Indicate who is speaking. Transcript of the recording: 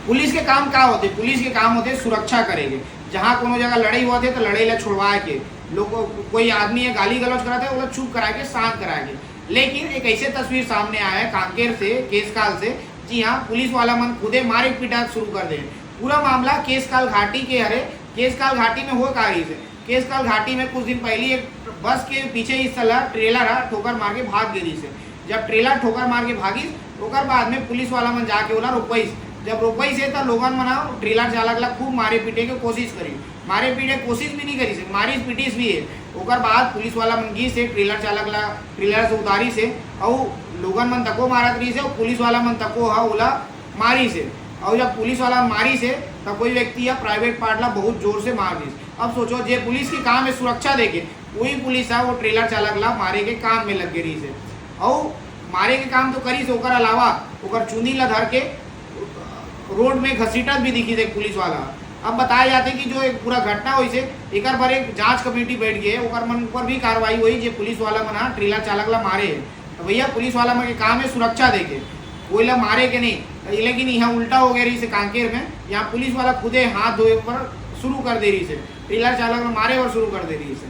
Speaker 1: Police के काम का होते, पुलिस के काम होते सुरक्षा करेंगे। जहाँ कोनो जगह लड़ाई हुआ थे तो लड़ाई ला छुड़वा के लोग, कोई आदमी है गाली गलौज करा था वो चुप करा के शांत करा के। लेकिन एक ऐसे तस्वीर सामने आया है कांकेर से, केसकाल से, जी हाँ, पुलिस वाला मन खुदे मारे पीटा शुरू कर दे। पूरा मामला केसकाल घाटी के हरे, केसकाल घाटी में हो का रही से। केसकाल घाटी में कुछ दिन पहले एक बस के पीछे इस तरह ट्रेलर है ठोकर मार के भाग गई से। जब ट्रेलर ठोकर मार के भागी ओकर बाद में पुलिस वाला मन जाके बोला रोकई। जब रोकई से तो लोगन मना ट्रेलर चालक ला खूब मारे पीटे के कोशिश करी, मारे पीटे कोशिश भी नहीं करी से, मारी पीटिस भी है। ओकर बाद पुलिस वाला मन गी से ट्रेलर चालक ला ट्रेलर से उतारी से और लोगन मन तको मारत रही से और पुलिस वाला मन तको हा ओला मारी से। और जब पुलिस वाला मारी से तब कोई व्यक्ति या प्राइवेट पार्ट ला बहुत जोर से मार दी। अब सोचो जे पुलिस की काम है सुरक्षा देके, वही पुलिस है वो ट्रेलर चालक ला मारे के काम में लग गई से। और मारे के काम तो करी से, ओकर अलावा ओकर चुनी ला धर के रोड में घसीटत भी दिखी थे पुलिस वाला। अब बताया जाते कि जो एक पूरा घटना हुई से एक पर एक जांच कमेटी बैठ गई है, ओकर मन पर भी कार्रवाई हुई जो पुलिस वाला मना ट्रेलर चालक ला मारे है। तो भैया पुलिस वाला मन के काम है सुरक्षा देके, कोई ला मारे के नहीं। लेकिन यहाँ उल्टा हो गया रही से कांकेर में, यहाँ पुलिस वाला खुदे हाथ धोए पर शुरू कर दे रही से, ट्रेलर चालक मारे और शुरू कर दे रही से।